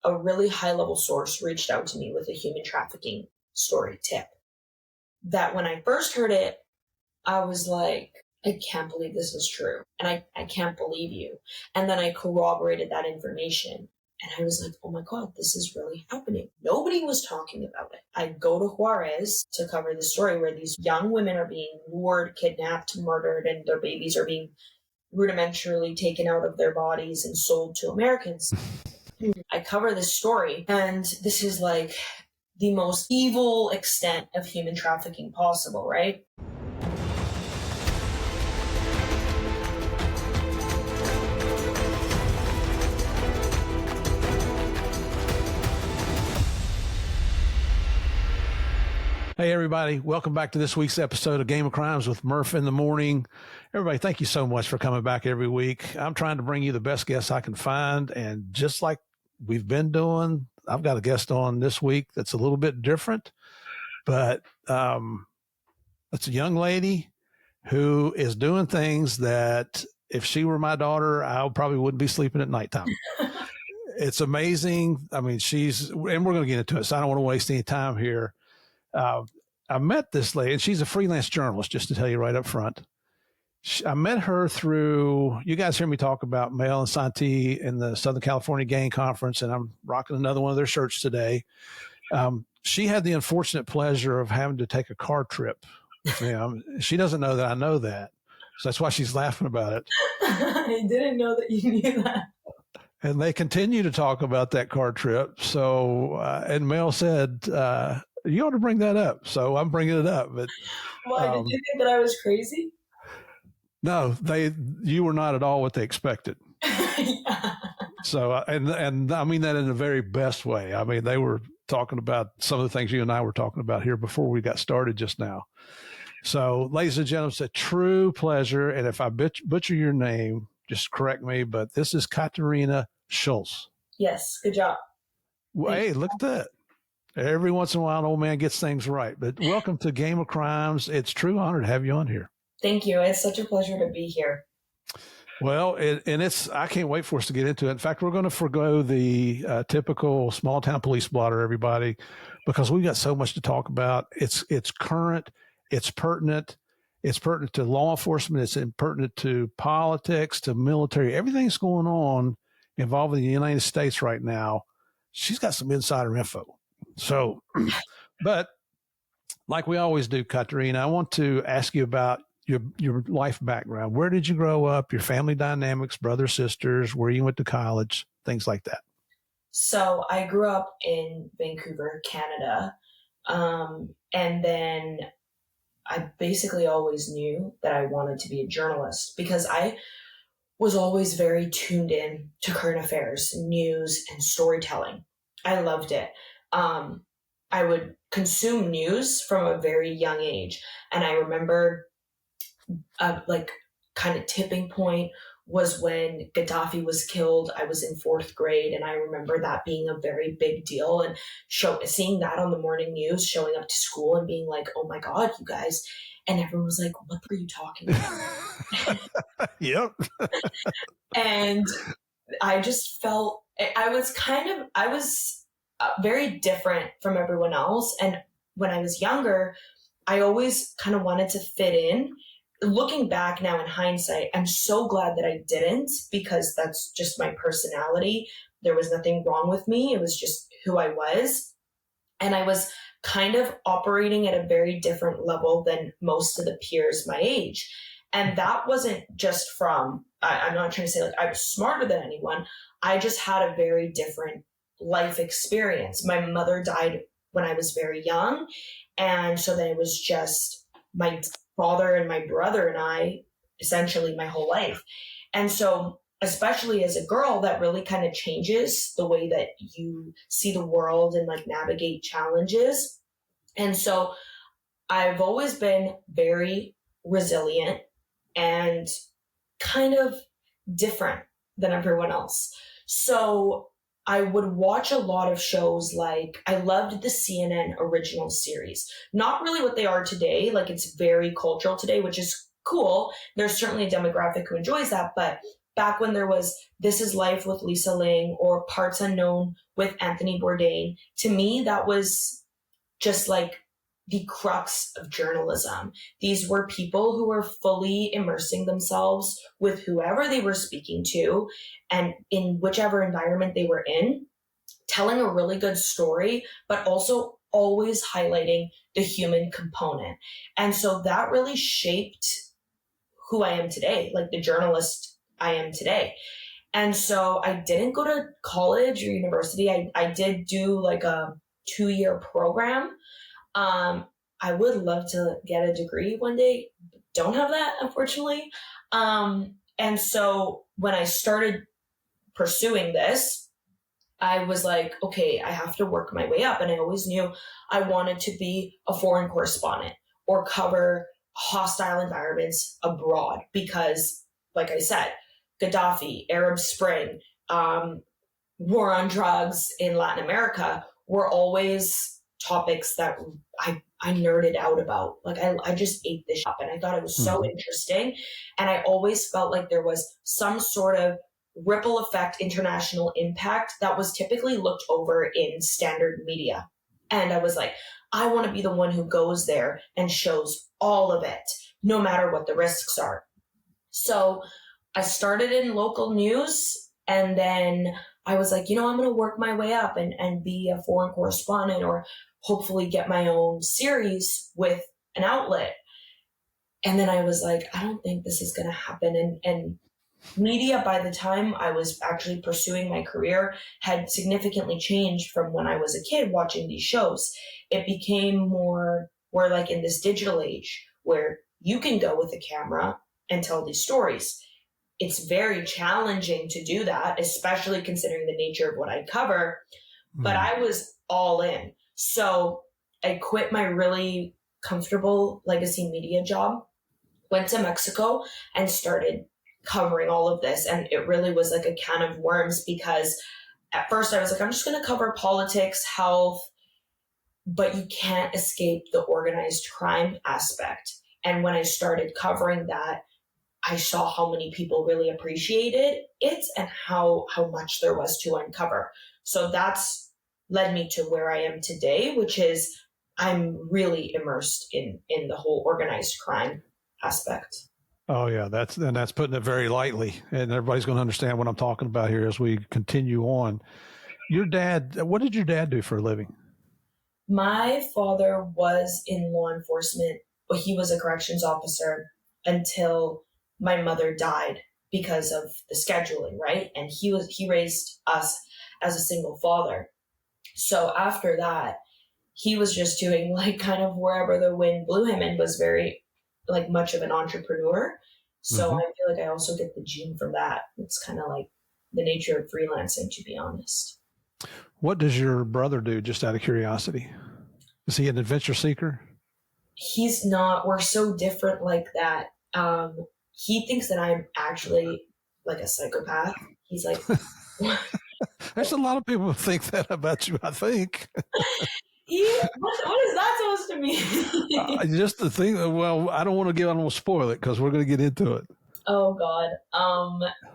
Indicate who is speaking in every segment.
Speaker 1: a really high-level source reached out to me with a human trafficking story tip that when I first heard it, I was like, I can't believe this is true. And I can't believe you. And then I corroborated that information. And I was like, oh my God, this is really happening. Nobody was talking about it. I go to Juarez to cover the story where these young women are being lured, kidnapped, murdered, and their babies are being rudimentarily taken out of their bodies and sold to Americans. I cover this story, and this is like the most evil extent of human trafficking possible, right?
Speaker 2: Hey, everybody. Welcome back to this week's episode of Game of Crimes with Murph in the Morning. Everybody, thank you so much for coming back every week. I'm trying to bring you the best guests I can find. And just like we've been doing, I've got a guest on this week that's a little bit different. But it's a young lady who is doing things that if she were my daughter, I probably wouldn't be sleeping at nighttime. It's amazing. I mean, and we're going to get into it, so I don't want to waste any time here. I met this lady, and she's a freelance journalist, just to tell you right up front. I met her through, you guys hear me talk about Mel and Santi in the Southern California Gang Conference, and I'm rocking another one of their shirts today. She had the unfortunate pleasure of having to take a car trip with them. She doesn't know that I know that, so that's why she's laughing about it.
Speaker 1: I didn't know that you knew that.
Speaker 2: And they continue to talk about that car trip. So, and Mel said, you ought to bring that up. So I'm bringing it up. But
Speaker 1: why did you think that I was crazy?
Speaker 2: No, you were not at all what they expected.
Speaker 1: Yeah.
Speaker 2: So, and I mean that in the very best way. I mean, they were talking about some of the things you and I were talking about here before we got started just now. So, ladies and gentlemen, it's a true pleasure. And if I butcher your name, just correct me. But this is Katarina Szulc.
Speaker 1: Yes, good job.
Speaker 2: Well, hey, look at that. Every once in a while, an old man gets things right. But welcome to Game of Crimes. It's a true honor to have you on here.
Speaker 1: Thank you. It's such a pleasure to be here.
Speaker 2: Well, I can't wait for us to get into it. In fact, we're going to forgo the typical small town police blotter, everybody, because we've got so much to talk about. It's current, it's pertinent to law enforcement, it's pertinent to politics, to military, everything's going on involving the United States right now. She's got some insider info. So, but like we always do, Katarina, I want to ask you about your life background. Where did you grow up? Your family dynamics, brothers, sisters, where you went to college, things like that.
Speaker 1: So I grew up in Vancouver, Canada. And then I basically always knew that I wanted to be a journalist because I was always very tuned in to current affairs, news, and storytelling. I loved it. I would consume news from a very young age. And I remember kind of tipping point was when Gaddafi was killed. I was in 4th grade, and I remember that being a very big deal, and seeing that on the morning news, showing up to school and being like, oh my God, you guys. And everyone was like, what are you talking about?
Speaker 2: Yep.
Speaker 1: And I just felt, I was very different from everyone else. And when I was younger, I always kind of wanted to fit in. Looking back now in hindsight, I'm so glad that I didn't, because that's just my personality. There was nothing wrong with me. It was just who I was. And I was kind of operating at a very different level than most of the peers my age. And that wasn't just from, I'm not trying to say like I was smarter than anyone. I just had a very different life experience. My mother died when I was very young. And so then it was just my father and my brother and I essentially my whole life. And so especially as a girl, that really kind of changes the way that you see the world and like navigate challenges. And so I've always been very resilient and kind of different than everyone else. So I would watch a lot of shows like, I loved the CNN original series. Not really what they are today, like it's very cultural today, which is cool. There's certainly a demographic who enjoys that, but back when there was This Is Life with Lisa Ling or Parts Unknown with Anthony Bourdain, to me, that was just like the crux of journalism. These were people who were fully immersing themselves with whoever they were speaking to and in whichever environment they were in, telling a really good story, but also always highlighting the human component. And so that really shaped who I am today, like the journalist I am today. And so I didn't go to college or university. I did do like a 2-year program. I would love to get a degree one day. Don't have that, unfortunately. And so when I started pursuing this, I was like, okay, I have to work my way up. And I always knew I wanted to be a foreign correspondent or cover hostile environments abroad because, like I said, Gaddafi, Arab Spring, war on drugs in Latin America were always topics that I nerded out about. Like I just ate this up and I thought it was so interesting. And I always felt like there was some sort of ripple effect, international impact that was typically looked over in standard media. And I was like, I want to be the one who goes there and shows all of it, no matter what the risks are. So I started in local news, and then I was like, I'm going to work my way up and be a foreign correspondent or hopefully get my own series with an outlet. And then I was like, I don't think this is going to happen. And media, by the time I was actually pursuing my career, had significantly changed from when I was a kid watching these shows. It became more, we're like in this digital age where you can go with a camera and tell these stories. It's very challenging to do that, especially considering the nature of what I cover. But I was all in. So I quit my really comfortable legacy media job, went to Mexico and started covering all of this. And it really was like a can of worms because at first I was like, I'm just going to cover politics, health, but you can't escape the organized crime aspect. And when I started covering that, I saw how many people really appreciated it and how much there was to uncover. So that's led me to where I am today, which is I'm really immersed in the whole organized crime aspect.
Speaker 2: Oh yeah, that's putting it very lightly, and everybody's going to understand what I'm talking about here as we continue on. Your dad, what did your dad do for a living?
Speaker 1: My father was in law enforcement, but he was a corrections officer until my mother died because of the scheduling, right? And he raised us as a single father. So after that, he was just doing like kind of wherever the wind blew him and was very like much of an entrepreneur. So I feel like I also get the gene from that. It's kind of like the nature of freelancing, to be honest.
Speaker 2: What does your brother do, just out of curiosity? Is he an adventure seeker?
Speaker 1: He's not. We're so different like that. He thinks that I'm actually like a psychopath. He's like,
Speaker 2: there's a lot of people who think that about you, I think.
Speaker 1: What is that supposed to mean?
Speaker 2: Just the thing. Well, I don't want to spoil it because we're going to get into it.
Speaker 1: Oh God.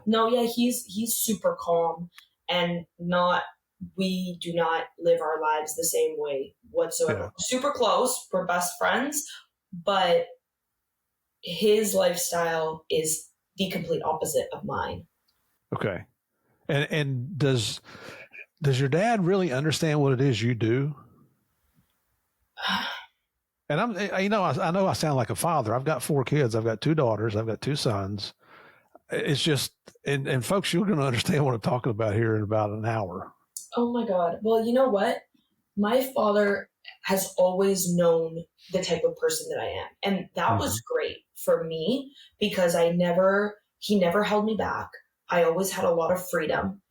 Speaker 1: No, yeah, he's super calm and we do not live our lives the same way whatsoever. Yeah. Super close. We're best friends, but his lifestyle is the complete opposite of mine.
Speaker 2: Okay. And does your dad really understand what it is you do? And I know I sound like a father. I've got 4 kids. I've got 2 daughters. I've got 2 sons. It's just, and folks, you're going to understand what I'm talking about here in about an hour.
Speaker 1: Oh my God. Well, you know what? My father has always known the type of person that I am. And that was great for me because he never held me back. I always had a lot of freedom.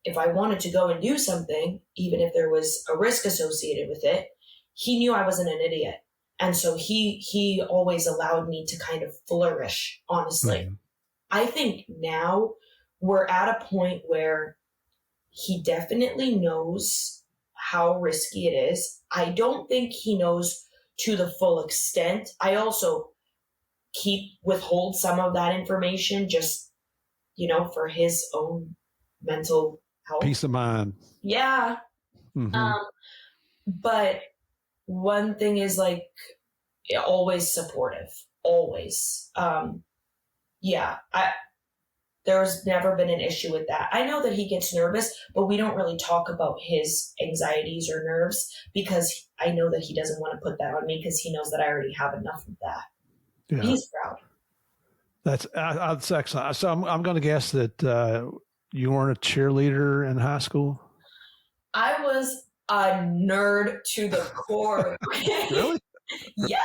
Speaker 1: If I wanted to go and do something, even if there was a risk associated with it, he knew I wasn't an idiot. And so he always allowed me to kind of flourish, honestly. I think now we're at a point where he definitely knows how risky it is. I don't think he knows to the full extent. I also withhold some of that information just, for his own mental health.
Speaker 2: Peace of mind.
Speaker 1: Yeah.
Speaker 2: Mm-hmm.
Speaker 1: But one thing is like always supportive, always. There's never been an issue with that. I know that he gets nervous, but we don't really talk about his anxieties or nerves because I know that he doesn't want to put that on me because he knows that I already have enough of that. Yeah. He's proud.
Speaker 2: That's excellent. So I'm going to guess that you weren't a cheerleader in high school.
Speaker 1: I was a nerd to the core.
Speaker 2: Really?
Speaker 1: Yeah.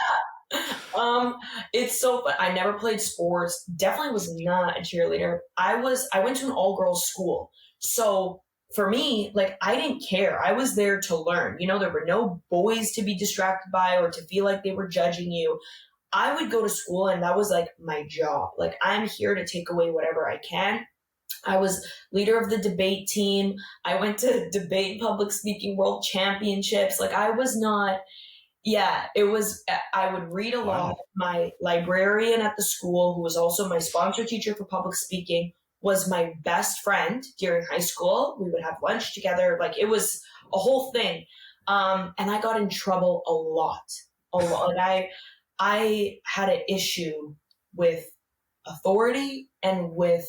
Speaker 1: It's so fun. I never played sports. Definitely was not a cheerleader. I went to an all-girls school. So for me, like, I didn't care. I was there to learn. There were no boys to be distracted by or to feel like they were judging you. I would go to school and that was like my job. Like, I'm here to take away whatever I can. I was leader of the debate team. I went to debate public speaking world championships. Like, I was not... Yeah, it was, I would read a lot. Wow. My librarian at the school, who was also my sponsor teacher for public speaking, was my best friend during high school. We would have lunch together. Like, it was a whole thing. And I got in trouble a lot. And I had an issue with authority and with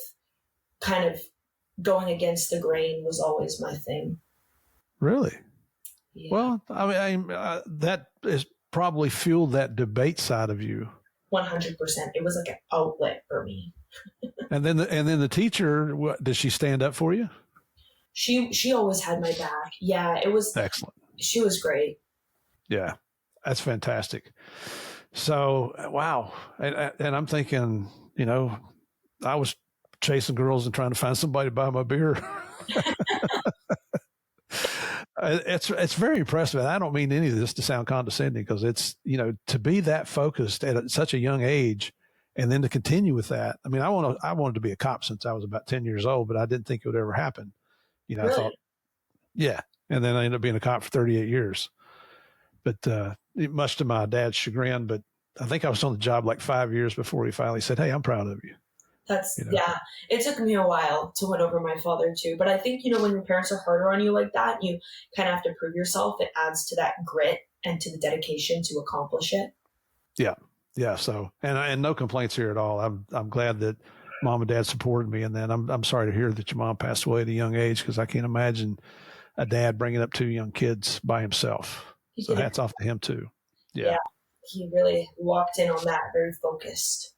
Speaker 1: kind of going against the grain was always my thing.
Speaker 2: Really?
Speaker 1: Yeah.
Speaker 2: Well, I mean, that is probably fueled that debate side of you.
Speaker 1: 100%. It was like an outlet for me.
Speaker 2: And then the teacher, did she stand up for you?
Speaker 1: She always had my back. Yeah, it was
Speaker 2: excellent.
Speaker 1: She was great.
Speaker 2: Yeah, that's fantastic. So, wow. And I'm thinking, I was chasing girls and trying to find somebody to buy my beer. It's very impressive. And I don't mean any of this to sound condescending because it's, to be that focused at such a young age and then to continue with that. I mean, I wanted to be a cop since I was about 10 years old, but I didn't think it would ever happen.
Speaker 1: Really?
Speaker 2: I thought, yeah. And then I ended up being a cop for 38 years, but much to my dad's chagrin. But I think I was on the job like 5 years before he finally said, "Hey, I'm proud of you."
Speaker 1: Yeah, it took me a while to win over my father too. But I think, when your parents are harder on you like that, you kind of have to prove yourself. It adds to that grit and to the dedication to accomplish it.
Speaker 2: Yeah. Yeah. So, and no complaints here at all. I'm glad that mom and dad supported me. And then I'm sorry to hear that your mom passed away at a young age, because I can't imagine a dad bringing up two young kids by himself. So hats off to him too. Yeah.
Speaker 1: He really walked in on that, very focused.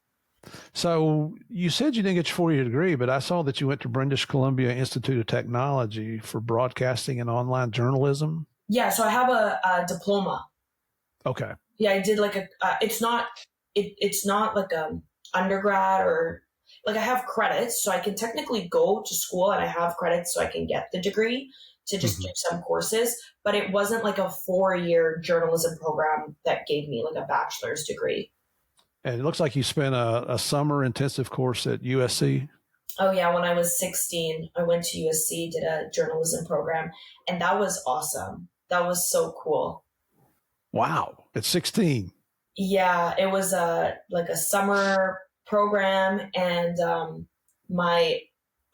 Speaker 2: So you said you didn't get your 4-year degree, but I saw that you went to British Columbia Institute of Technology for broadcasting and online journalism.
Speaker 1: Yeah, so I have a diploma.
Speaker 2: Okay.
Speaker 1: Yeah, I did like it's not like a undergrad or like I have credits, so I can technically go to school and I have credits so I can get the degree to just do some courses, but it wasn't like a 4-year journalism program that gave me like a bachelor's degree.
Speaker 2: And it looks like you spent a summer intensive course at USC.
Speaker 1: Oh, yeah. When I was 16, I went to USC, did a journalism program, and that was awesome. That was so cool.
Speaker 2: Wow. At 16.
Speaker 1: Yeah. It was like a summer program, and my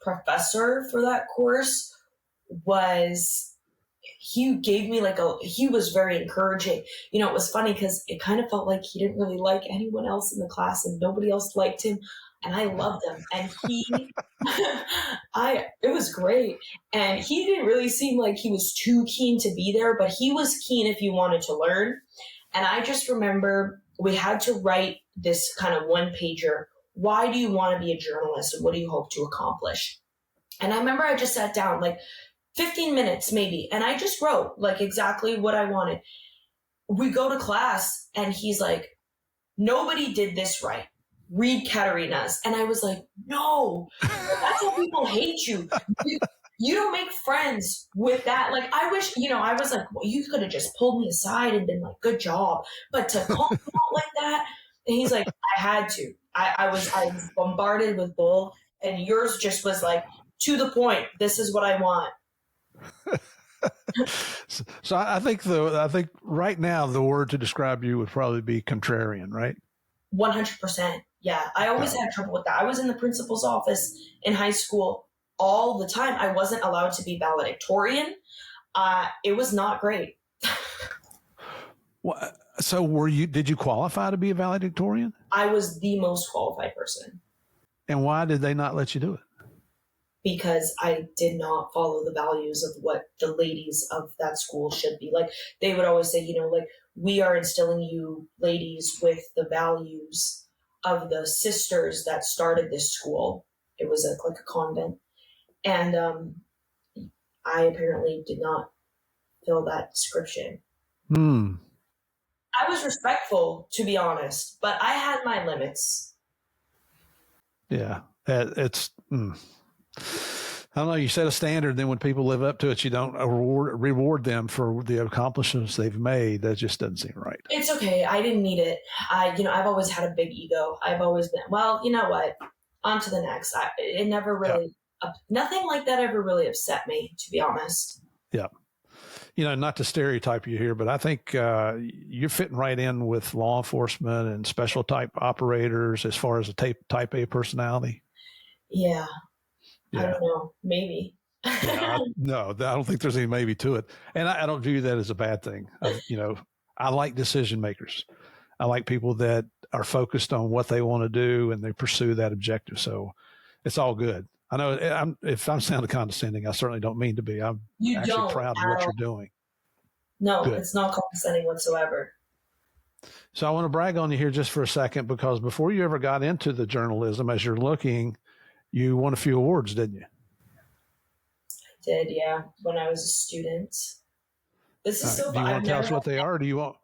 Speaker 1: professor for that course he gave me he was very encouraging. It was funny because it kind of felt like he didn't really like anyone else in the class and nobody else liked him. And I loved him. And it was great. And he didn't really seem like he was too keen to be there, but he was keen if you wanted to learn. And I just remember we had to write this kind of one-pager. Why do you want to be a journalist and what do you hope to accomplish? And I remember I just sat down 15 minutes maybe. And I just wrote exactly what I wanted. We go to class and he's like, nobody did this right. Read Katarina's. And I was like, no, that's how people hate you. You don't make friends with that. I wish, I was like, well, you could have just pulled me aside and been like, good job. But to call me out like that. And he's like, I had to. I was bombarded with bull. And yours just was to the point. This is what I want.
Speaker 2: So I think right now the word to describe you would probably be contrarian, right?
Speaker 1: 100%. Yeah. I always had trouble with that. I was in the principal's office in high school all the time. I wasn't allowed to be valedictorian. It was not great.
Speaker 2: Well, so did you qualify to be a valedictorian?
Speaker 1: I was the most qualified person.
Speaker 2: And why did they not let you do it?
Speaker 1: Because I did not follow the values of what the ladies of that school should be. Like, they would always say, like, we are instilling you ladies with the values of the sisters that started this school. It was like a convent. And I apparently did not fill that description. I was respectful, to be honest, but I had my limits.
Speaker 2: Yeah, it's... I don't know. You set a standard, then when people live up to it, you don't reward them for the accomplishments they've made. That just doesn't seem right.
Speaker 1: It's okay. I didn't need it. I've always had a big ego. I've always been, well, you know what? On to the next. It never really, nothing like that ever really upset me, to be honest.
Speaker 2: Yeah. Not to stereotype you here, but I think you're fitting right in with law enforcement and special type operators as far as a type A personality.
Speaker 1: Yeah. I don't know. Maybe.
Speaker 2: No, I don't think there's any maybe to it. And I don't view that as a bad thing. I like decision makers. I like people that are focused on what they want to do and they pursue that objective. So it's all good. I know if I'm sounding condescending, I certainly don't mean to be. I'm actually proud of what you're doing.
Speaker 1: No, good. It's not condescending whatsoever.
Speaker 2: So I want to brag on you here just for a second, because before you ever got into the journalism, as you're looking, you won a few awards, didn't you?
Speaker 1: I did, yeah, when I was a student. This is so fun.
Speaker 2: Do you want to tell us what they are, or do you want...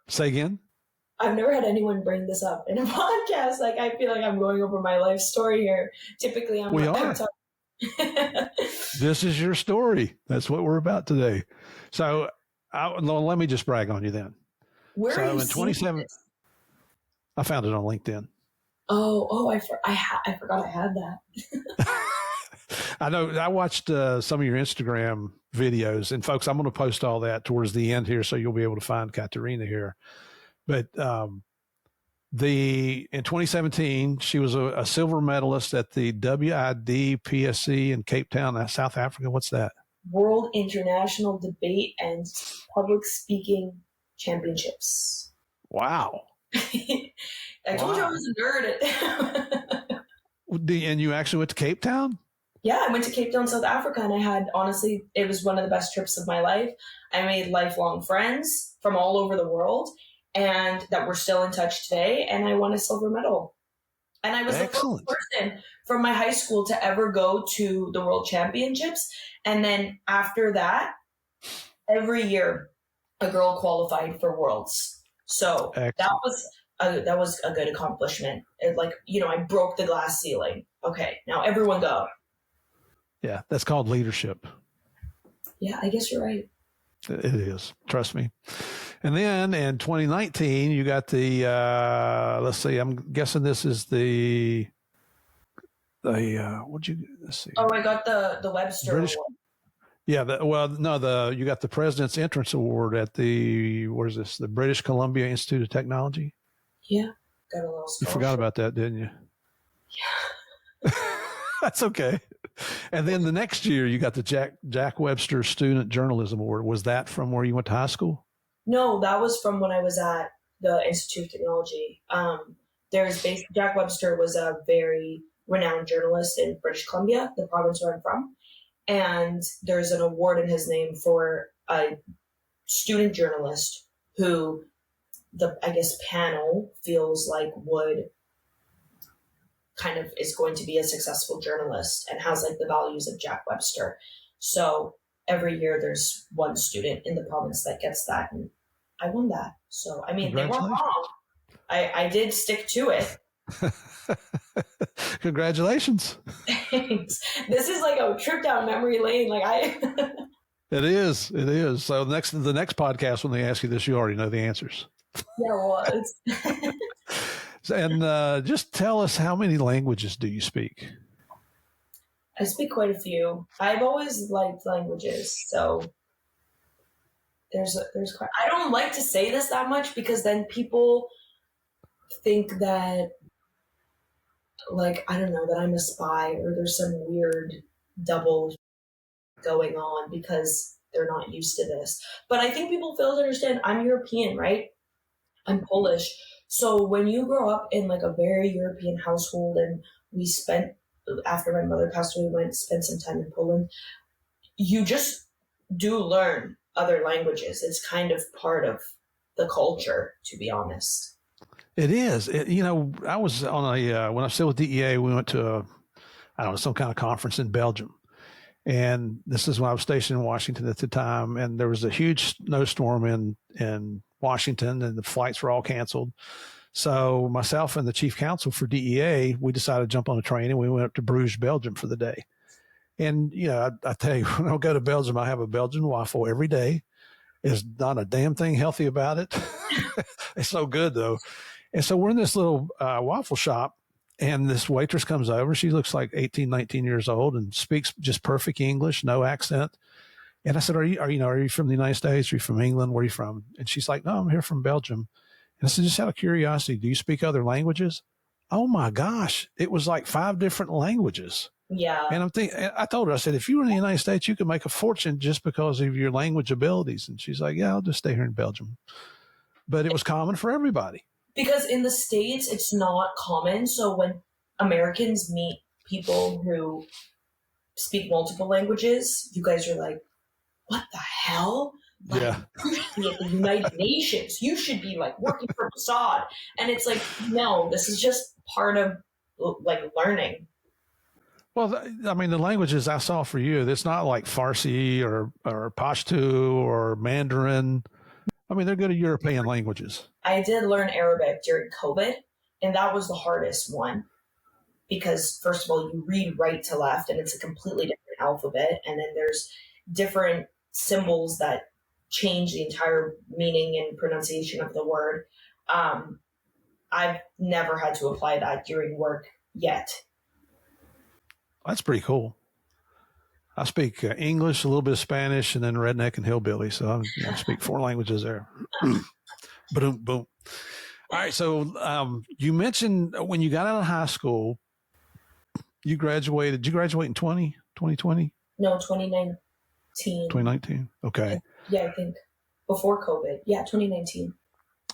Speaker 2: Say again?
Speaker 1: I've never had anyone bring this up in a podcast. Like, I feel like I'm going over my life story here. Typically,
Speaker 2: we are. This is your story. That's what we're about today. So let me just brag on you then.
Speaker 1: Where are you
Speaker 2: in 27, I found it on LinkedIn.
Speaker 1: Oh, I forgot I had that.
Speaker 2: I know. I watched some of your Instagram videos, and folks, I'm going to post all that towards the end here, so you'll be able to find Katarina here. But in 2017, she was a silver medalist at the WID PSC in Cape Town, South Africa. What's that?
Speaker 1: World International Debate and Public Speaking Championships.
Speaker 2: Wow.
Speaker 1: I told you I was a nerd.
Speaker 2: And you actually went to Cape Town?
Speaker 1: Yeah, I went to Cape Town, South Africa, and I had, honestly, it was one of the best trips of my life. I made lifelong friends from all over the world, and that we're still in touch today, and I won a silver medal. And I was the first person from my high school to ever go to the World Championships. And then after that, every year, a girl qualified for Worlds. So that was a good accomplishment. I broke the glass ceiling. Okay, now everyone go.
Speaker 2: Yeah, that's called leadership.
Speaker 1: Yeah, I guess you're right.
Speaker 2: It is. Trust me. And then in 2019, you got the, let's see, I'm guessing this is let's see.
Speaker 1: Oh, I got the Webster
Speaker 2: British
Speaker 1: Award.
Speaker 2: Yeah, you got the President's Entrance Award at the British Columbia Institute of Technology.
Speaker 1: Yeah, got a little scholarship.
Speaker 2: You forgot about that, didn't you?
Speaker 1: Yeah.
Speaker 2: That's okay. And then the next year, you got the Jack Webster Student Journalism Award. Was that from where you went to high school?
Speaker 1: No, that was from when I was at the Institute of Technology. Jack Webster was a very renowned journalist in British Columbia, the province where I'm from. And there's an award in his name for a student journalist who the panel feels like would kind of is going to be a successful journalist and has like the values of Jack Webster. So every year there's one student in the province that gets that, and I won that. So I mean, they weren't wrong. I did stick to it.
Speaker 2: Congratulations.
Speaker 1: Thanks. This is like a trip down memory lane.
Speaker 2: It is. So the next podcast, when they ask you this, you already know the answers.
Speaker 1: Yeah, well, it's
Speaker 2: And just tell us, how many languages do you speak?
Speaker 1: I speak quite a few. I've always liked languages, so there's quite. I don't like to say this that much because then people think that, like, I don't know, that I'm a spy or there's some weird double going on because they're not used to this. But I think people fail to understand I'm European, right? I'm Polish. So when you grow up in like a very European household, and we spent, after my mother passed away, spent some time in Poland, you just do learn other languages. It's kind of part of the culture, to be honest.
Speaker 2: It is. I was on when I was still with DEA, we went to some kind of conference in Belgium. And this is when I was stationed in Washington at the time. And there was a huge snowstorm in Washington, and the flights were all canceled. So myself and the chief counsel for DEA, we decided to jump on a train, and we went up to Bruges, Belgium for the day. And, I tell you, when I go to Belgium, I have a Belgian waffle every day. There's not a damn thing healthy about it. It's so good, though. And so we're in this little waffle shop, and this waitress comes over. She looks like 18, 19 years old and speaks just perfect English, no accent. And I said, are you from the United States? Are you from England? Where are you from? And she's like, no, I'm here from Belgium. And I said, just out of curiosity, do you speak other languages? Oh my gosh. It was like 5 different languages.
Speaker 1: Yeah.
Speaker 2: And I told her, I said, if you were in the United States, you could make a fortune just because of your language abilities. And she's like, yeah, I'll just stay here in Belgium. But it was common for everybody.
Speaker 1: Because in the States, it's not common. So when Americans meet people who speak multiple languages, you guys are like, what the hell? Like,
Speaker 2: yeah.
Speaker 1: You should be at the United Nations. You should be like working for Mossad. And it's like, no, this is just part of like learning.
Speaker 2: Well, the languages I saw for you, it's not like Farsi or Pashto or Mandarin. They're good at European languages.
Speaker 1: I did learn Arabic during COVID, and that was the hardest one because, first of all, you read right to left, and it's a completely different alphabet. And then there's different symbols that change the entire meaning and pronunciation of the word. I've never had to apply that during work yet.
Speaker 2: That's pretty cool. I speak English, a little bit of Spanish, and then redneck and hillbilly. So I speak 4 languages there. Boom, boom. All right. So you mentioned when you got out of high school, you graduated. Did you graduate in 2020?
Speaker 1: No, 2019.
Speaker 2: 2019. Okay.
Speaker 1: Yeah, I think before COVID. Yeah, 2019.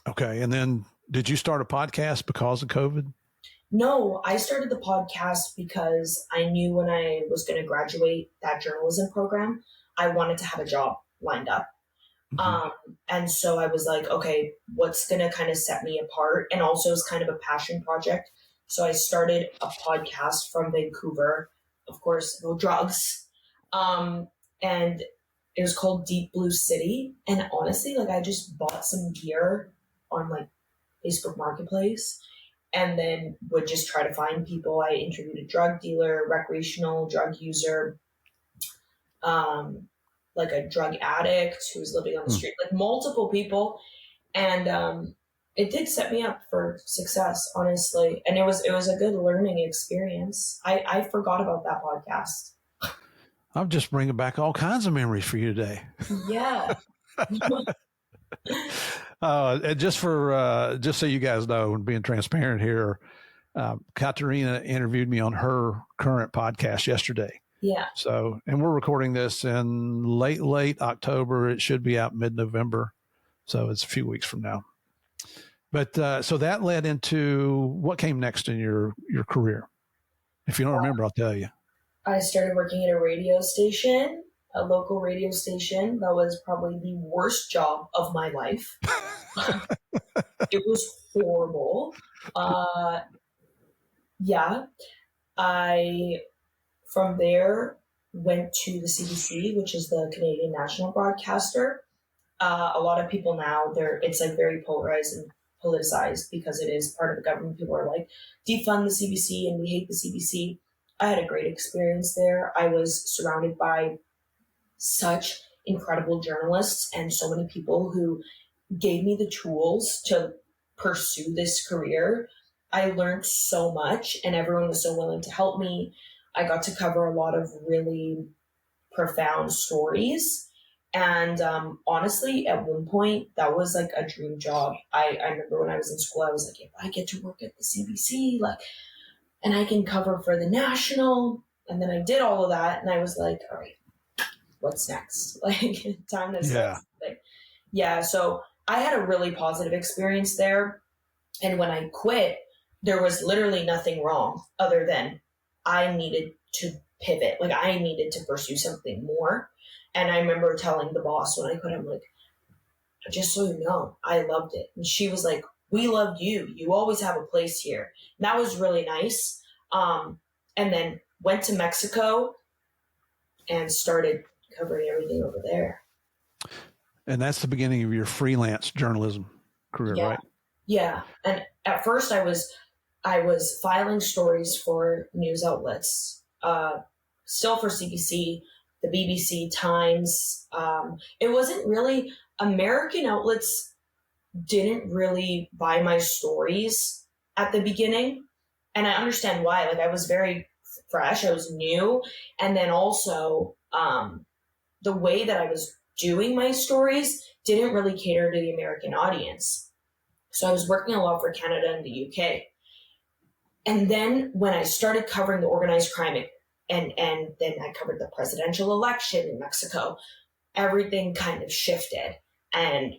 Speaker 2: Okay. And then did you start a podcast because of COVID?
Speaker 1: No, I started the podcast because I knew when I was going to graduate that journalism program, I wanted to have a job lined up. Mm-hmm. And so I was like, okay, what's going to kind of set me apart? And also it's kind of a passion project. So I started a podcast from Vancouver, of course, no drugs. And it was called Deep Blue City. And honestly, like I just bought some gear on like Facebook Marketplace, and then would just try to find people. I interviewed a drug dealer, recreational drug user, like a drug addict who was living on the street, like multiple people. And it did set me up for success, honestly. And it was a good learning experience. I forgot about that podcast.
Speaker 2: I'm just bringing back all kinds of memories for you today.
Speaker 1: Yeah.
Speaker 2: And just so you guys know, and being transparent here, Katarina interviewed me on her current podcast yesterday.
Speaker 1: Yeah.
Speaker 2: So, and we're recording this in late October. It should be out mid-November. So it's a few weeks from now. But so that led into what came next in your career. If you don't remember, I'll tell you.
Speaker 1: I started working at a radio station, a local radio station. That was probably the worst job of my life. It was horrible. Yeah. I, from there, went to the CBC, which is the Canadian National Broadcaster. A lot of people now, it's like very polarized and politicized because it is part of the government. People are like, defund the CBC and we hate the CBC. I had a great experience there. I was surrounded by such incredible journalists and so many people who gave me the tools to pursue this career. I learned so much and everyone was so willing to help me. I got to cover a lot of really profound stories. And honestly, at one point, that was like a dream job. I remember when I was in school, I was like, if I get to work at the CBC, like, and I can cover for the national. And then I did all of that, and I was like, all right, what's next? Like, time to start something. Yeah, so I had a really positive experience there. And when I quit, there was literally nothing wrong other than I needed to pivot. Like, I needed to pursue something more. And I remember telling the boss when I quit, I'm like, just so you know, I loved it. And she was like, we loved you. You always have a place here. And that was really nice. And then went to Mexico and started covering everything over there.
Speaker 2: And that's the beginning of your freelance journalism career,
Speaker 1: Yeah.
Speaker 2: right?
Speaker 1: Yeah. And at first I was filing stories for news outlets, still for CBC, the BBC, Times. It wasn't really, American outlets didn't really buy my stories at the beginning. And I understand why. Like, I was very fresh, I was new. And then also, the way that I was doing my stories didn't really cater to the American audience. So I was working a lot for Canada and the UK. And then when I started covering the organized crime, and then I covered the presidential election in Mexico, everything kind of shifted. And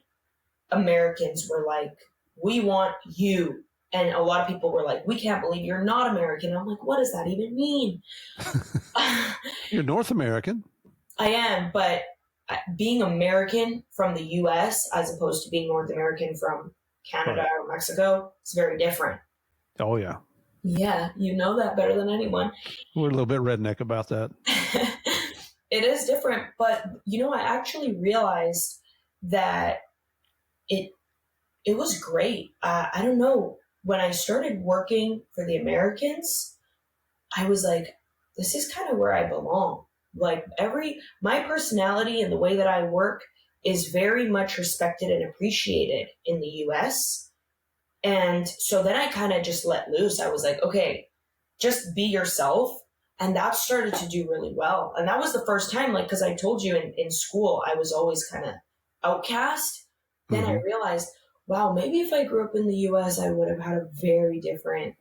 Speaker 1: Americans were like, we want you. And a lot of people were like, we can't believe you're not American. I'm like, what does that even mean?
Speaker 2: You're North American.
Speaker 1: I am, but being American from the US as opposed to being North American from Canada or Mexico is very different.
Speaker 2: Oh, yeah.
Speaker 1: Yeah, you know that better than anyone.
Speaker 2: We're a little bit redneck about that.
Speaker 1: It is different, but I actually realized that it was great. I don't know. When I started working for the Americans, I was like, this is kind of where I belong. Like, my personality and the way that I work is very much respected and appreciated in the US. And so then I kind of just let loose. I was like, okay, just be yourself. And that started to do really well. And that was the first time, like, because I told you in school, I was always kind of outcast. Then I realized, wow, maybe if I grew up in the US, I would have had a very different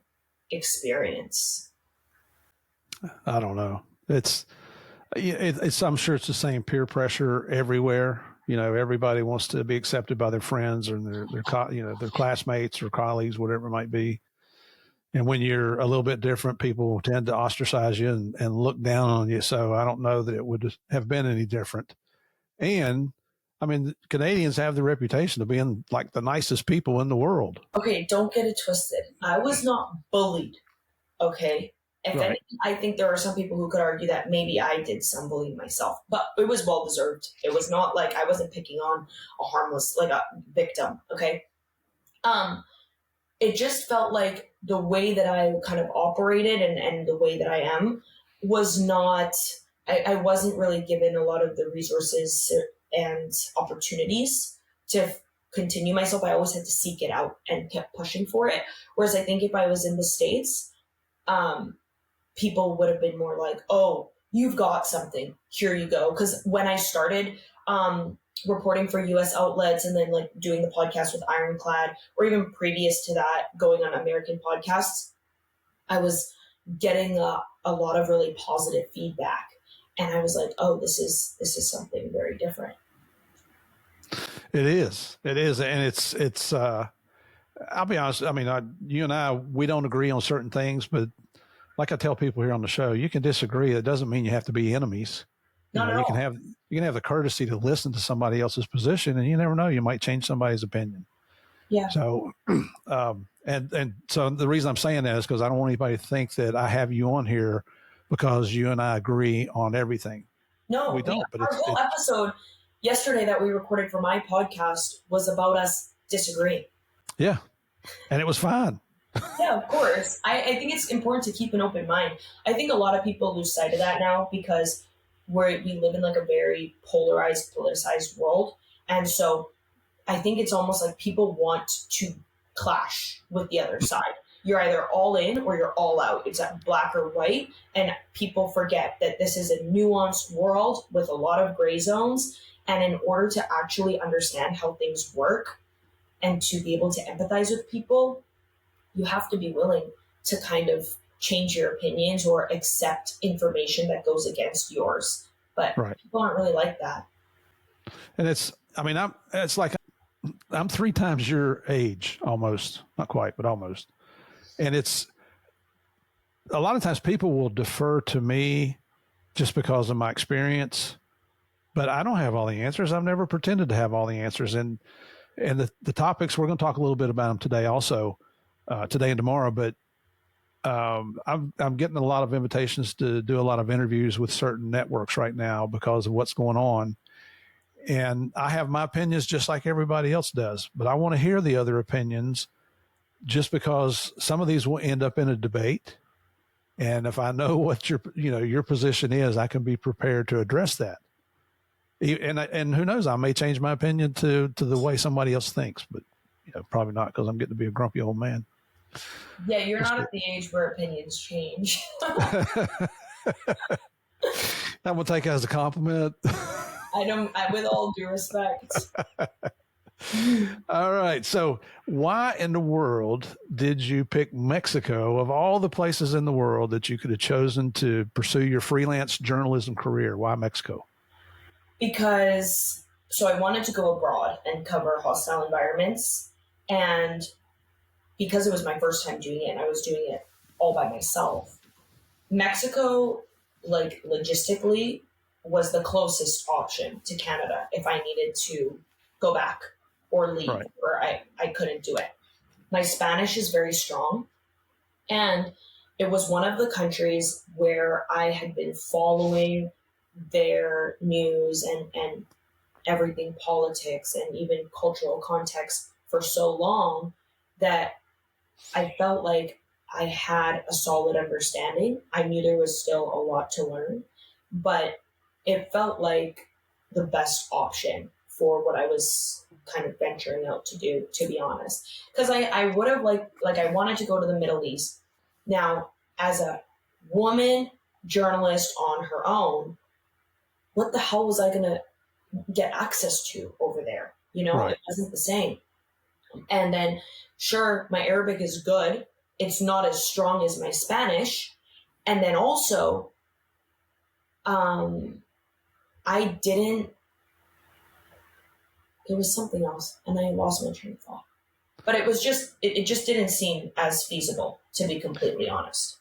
Speaker 1: experience.
Speaker 2: I don't know. It's I'm sure it's the same peer pressure everywhere. Everybody wants to be accepted by their friends or their classmates or colleagues, whatever it might be. And when you're a little bit different, people tend to ostracize you and look down on you. So I don't know that it would have been any different. And I mean, Canadians have the reputation of being like the nicest people in the world.
Speaker 1: Okay, don't get it twisted. I was not bullied. Okay. If anything, I think there are some people who could argue that maybe I did some bullying myself, but it was well deserved. It was not like I wasn't picking on a harmless, like a victim. Okay. It just felt like the way that I kind of operated and the way that I am was not, I wasn't really given a lot of the resources and opportunities to continue myself. I always had to seek it out and kept pushing for it. Whereas I think if I was in the States, people would have been more like, oh, you've got something, here you go. Because when I started reporting for US outlets and then like doing the podcast with Ironclad, or even previous to that, going on American podcasts, I was getting a lot of really positive feedback. And I was like, oh, this is something very different.
Speaker 2: It is. And it's I'll be honest. I mean, you and I, we don't agree on certain things, but like I tell people here on the show, you can disagree. It doesn't mean you have to be enemies. You can have the courtesy to listen to somebody else's position, and you never know, you might change somebody's opinion.
Speaker 1: Yeah.
Speaker 2: So, and so the reason I'm saying that is because I don't want anybody to think that I have you on here because you and I agree on everything.
Speaker 1: No,
Speaker 2: we don't. But
Speaker 1: our whole episode yesterday that we recorded for my podcast was about us disagreeing.
Speaker 2: Yeah, and it was fine.
Speaker 1: Yeah, of course. I think it's important to keep an open mind. I think a lot of people lose sight of that now because we live in like a very polarized, politicized world. And so I think it's almost like people want to clash with the other side. You're either all in or you're all out. It's like black or white. And people forget that this is a nuanced world with a lot of gray zones. And in order to actually understand how things work and to be able to empathize with people, you have to be willing to kind of change your opinions or accept information that goes against yours. But people aren't really like that.
Speaker 2: And I'm 3 times your age, almost, not quite, but almost. And it's a lot of times people will defer to me just because of my experience, but I don't have all the answers. I've never pretended to have all the answers. And the topics, we're going to talk a little bit about them today also, today and tomorrow, but I'm getting a lot of invitations to do a lot of interviews with certain networks right now because of what's going on. And I have my opinions just like everybody else does, but I want to hear the other opinions just because some of these will end up in a debate. And if I know what your position is, I can be prepared to address that. And who knows, I may change my opinion to the way somebody else thinks, but probably not, because I'm getting to be a grumpy old man.
Speaker 1: Yeah, you're not at the age where opinions change.
Speaker 2: I'm gonna take it as a compliment.
Speaker 1: With all due respect.
Speaker 2: All right. So why in the world did you pick Mexico of all the places in the world that you could have chosen to pursue your freelance journalism career? Why Mexico?
Speaker 1: Because I wanted to go abroad and cover hostile environments. And because it was my first time doing it, and I was doing it all by myself, Mexico, like logistically, was the closest option to Canada if I needed to go back or leave, or I couldn't do it. My Spanish is very strong, and it was one of the countries where I had been following their news and everything, politics and even cultural context, for so long that I felt like I had a solid understanding. I knew there was still a lot to learn, but it felt like the best option for what I was kind of venturing out to do, to be honest. Because I would have I wanted to go to the Middle East. Now, as a woman journalist on her own, what the hell was I going to get access to over there? It wasn't the same. And then, sure, my Arabic is good. It's not as strong as my Spanish. And then also, there was something else, and I lost my train of thought. But it was just, it just didn't seem as feasible, to be completely honest.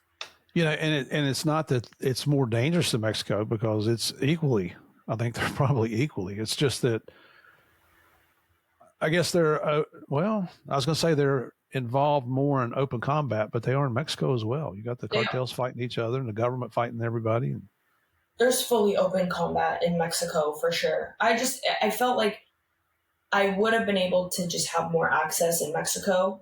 Speaker 2: And it's not that it's more dangerous than Mexico, because it's equally, I think they're probably equally. It's just that, I guess they're, I was going to say they're involved more in open combat, but they are in Mexico as well. You got the cartels fighting each other and the government fighting everybody.
Speaker 1: There's fully open combat in Mexico for sure. I felt like I would have been able to just have more access in Mexico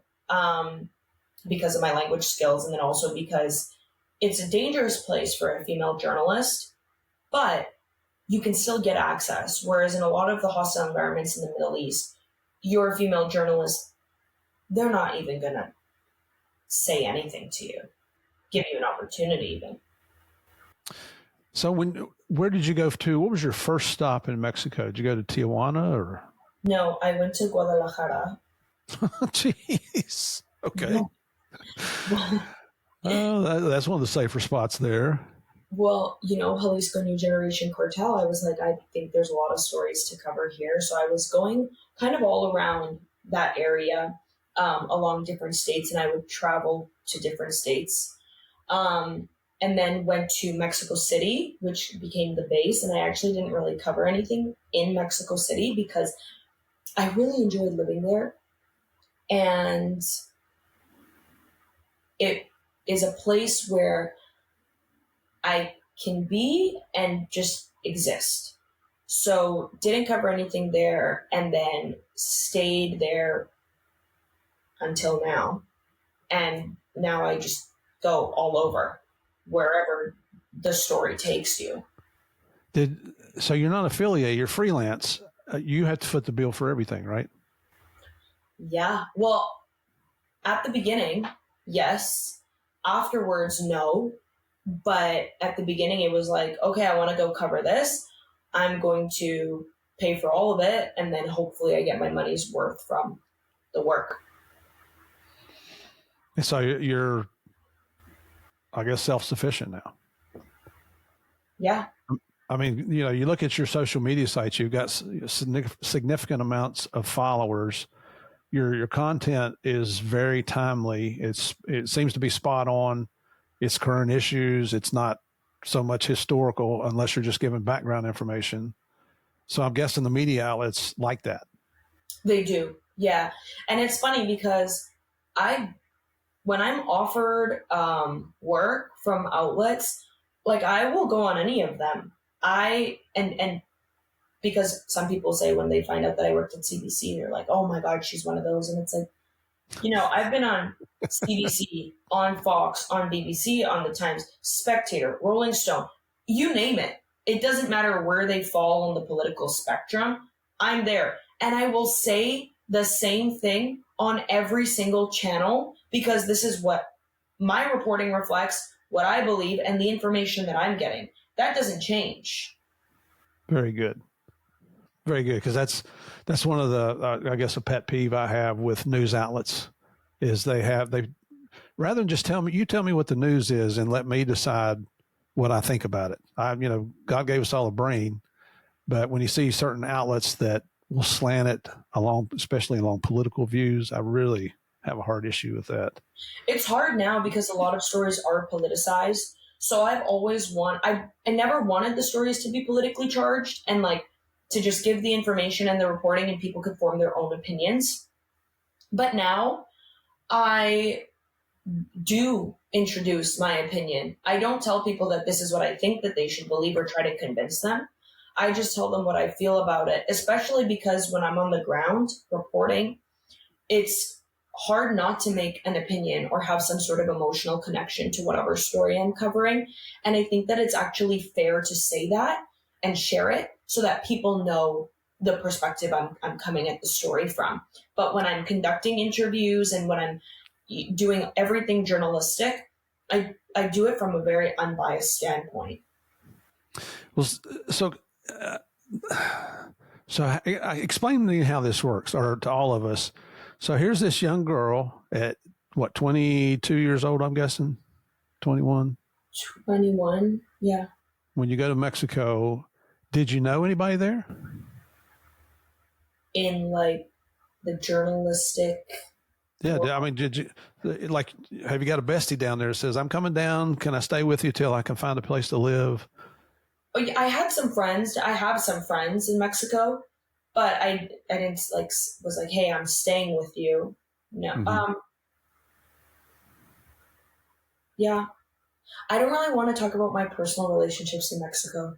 Speaker 1: because of my language skills, and then also because it's a dangerous place for a female journalist, but you can still get access. Whereas in a lot of the hostile environments in the Middle East, you're a female journalist, they're not even going to say anything to you, give you an opportunity even.
Speaker 2: So where did you go to? What was your first stop in Mexico? Did you go to Tijuana or?
Speaker 1: No, I went to Guadalajara.
Speaker 2: Jeez. Okay. That's one of the safer spots there.
Speaker 1: Well, Jalisco New Generation Cartel, I was like, I think there's a lot of stories to cover here. So I was going kind of all around that area, along different states, and I would travel to different states. And then went to Mexico City, which became the base. And I actually didn't really cover anything in Mexico City because I really enjoyed living there. And it is a place where I can be and just exist. So didn't cover anything there, and then stayed there until now. And now I just go all over, wherever the story takes you.
Speaker 2: So you're not affiliated, you're freelance. You have to foot the bill for everything, right?
Speaker 1: Yeah. Well, at the beginning, yes. Afterwards, no. But at the beginning, it was like, okay, I want to go cover this. I'm going to pay for all of it, and then hopefully I get my money's worth from the work.
Speaker 2: So you're, I guess, self-sufficient now.
Speaker 1: Yeah.
Speaker 2: I mean, you look at your social media sites, you've got significant amounts of followers. Your content is very timely. It seems to be spot on. It's current issues. It's not so much historical unless you're just giving background information. So I'm guessing the media outlets like that.
Speaker 1: They do. Yeah. And it's funny because when I'm offered work from outlets, like I will go on any of them. And because some people say when they find out that I worked at CBC, they're like, oh my God, she's one of those. And it's like, I've been on CBC, on Fox, on BBC, on the Times, Spectator, Rolling Stone, you name it. It doesn't matter where they fall on the political spectrum. I'm there. And I will say the same thing on every single channel because this is what my reporting reflects, what I believe, and the information that I'm getting. That doesn't change.
Speaker 2: Very good. Very good. Because that's one of the, I guess, a pet peeve I have with news outlets is they rather than just tell me what the news is and let me decide what I think about it. God gave us all a brain, but when you see certain outlets that will slant it especially along political views, I really have a hard issue with that.
Speaker 1: It's hard now because a lot of stories are politicized. So I've always I never wanted the stories to be politically charged and to just give the information and the reporting and people could form their own opinions. But now I do introduce my opinion. I don't tell people that this is what I think that they should believe or try to convince them. I just tell them what I feel about it, especially because when I'm on the ground reporting, it's hard not to make an opinion or have some sort of emotional connection to whatever story I'm covering. And I think that it's actually fair to say that and share it so that people know the perspective I'm coming at the story from. But when I'm conducting interviews and when I'm doing everything journalistic, I do it from a very unbiased standpoint.
Speaker 2: Well, so explain to me how this works, or to all of us. So here's this young girl at 22 years old, I'm guessing, 21.
Speaker 1: 21, yeah.
Speaker 2: When you go to Mexico, did you know anybody there?
Speaker 1: In the journalistic.
Speaker 2: Yeah, I mean, did you have you got a bestie down there that says, "I'm coming down. Can I stay with you till I can find a place to live?"
Speaker 1: I had some friends. I have some friends in Mexico, but I didn't was like, hey, I'm staying with you. No.
Speaker 2: Mm-hmm.
Speaker 1: Yeah. I don't really want to talk about my personal relationships in Mexico.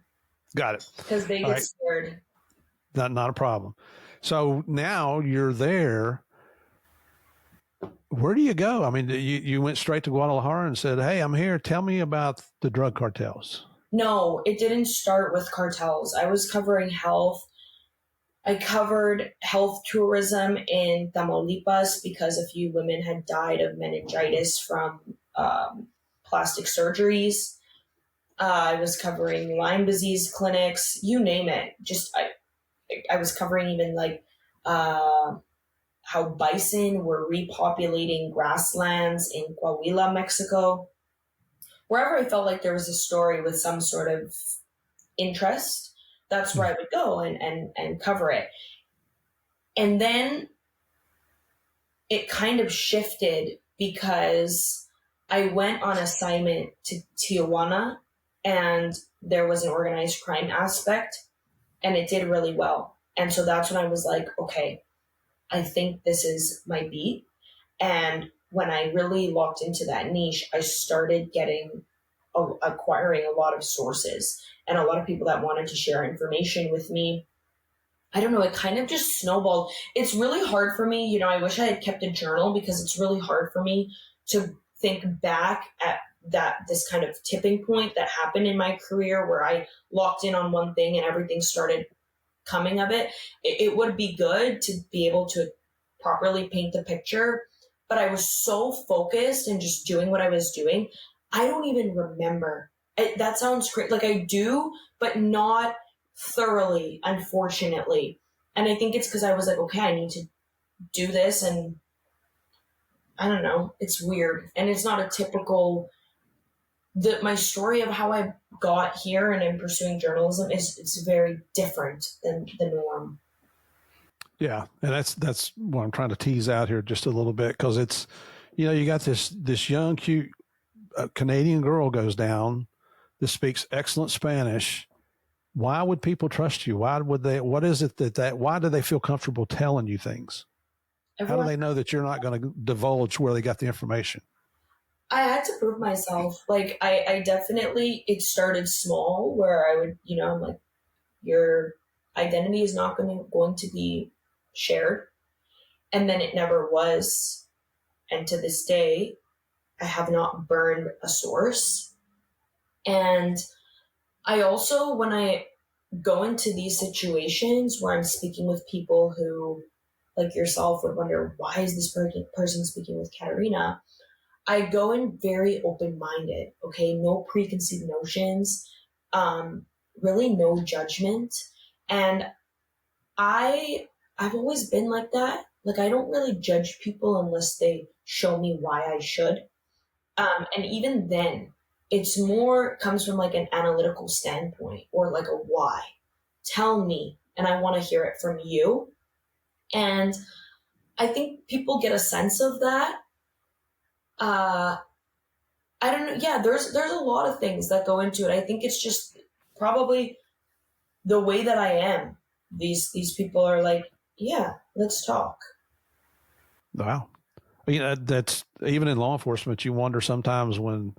Speaker 2: Got it.
Speaker 1: Because they get scared.
Speaker 2: Not a problem. So now you're there. Where do you go? I mean, you went straight to Guadalajara and said, hey, I'm here. Tell me about the drug cartels.
Speaker 1: No, it didn't start with cartels. I was covering health. I covered health tourism in Tamaulipas because a few women had died of meningitis from plastic surgeries. I was covering Lyme disease clinics, you name it. I was covering even how bison were repopulating grasslands in Coahuila, Mexico. Wherever I felt like there was a story with some sort of interest, that's where I would go and cover it. And then it kind of shifted because I went on assignment to Tijuana and there was an organized crime aspect and it did really well. And so that's when I was like, okay, I think this is my beat. And when I really locked into that niche, I started acquiring a lot of sources and a lot of people that wanted to share information with me. I don't know, it kind of just snowballed. It's really hard for me. I wish I had kept a journal because it's really hard for me to think back at this kind of tipping point that happened in my career where I locked in on one thing and everything started coming of it. It would be good to be able to properly paint the picture, but I was so focused and just doing what I was doing. I don't even remember. That sounds great. I do, but not thoroughly, unfortunately. And I think it's because I was like, okay, I need to do this. And I don't know, it's weird. And it's not a typical, my story of how I got here and I'm pursuing journalism it's very different than the norm.
Speaker 2: Yeah. And that's what I'm trying to tease out here just a little bit. Cause it's, you got this young, cute Canadian girl goes down that speaks excellent Spanish. Why would people trust you? Why would they? What is it why do they feel comfortable telling you things? How do they know that you're not going to divulge where they got the information?
Speaker 1: I had to prove myself. Like I definitely, it started small where I would, I'm like, your identity is not going to be shared. And then it never was. And to this day, I have not burned a source. And I also, when I go into these situations where I'm speaking with people who, like yourself, would wonder, why is this person speaking with Katarina? I go in very open-minded, okay? No preconceived notions, really no judgment. And I've always been like that. Like, I don't really judge people unless they show me why I should. And even then, it's more comes from like an analytical standpoint or like a why. Tell me, and I want to hear it from you. And I think people get a sense of that. I don't know. Yeah, there's a lot of things that go into it. I think it's just probably the way that I am. These people are like, yeah, let's talk.
Speaker 2: Wow. That's even in law enforcement. You wonder sometimes when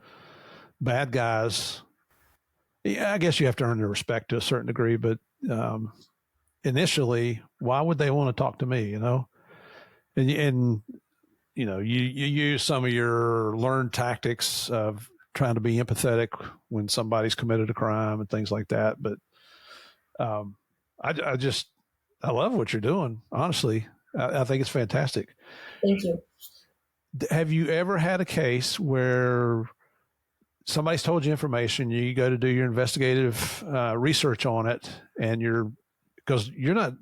Speaker 2: bad guys. Yeah, I guess you have to earn their respect to a certain degree, but initially, why would they want to talk to me? And you use some of your learned tactics of trying to be empathetic when somebody's committed a crime and things like that. But I love what you're doing. Honestly, I think it's fantastic.
Speaker 1: Thank you.
Speaker 2: Have you ever had a case where somebody's told you information, you go to do your investigative research on it, and because you're not,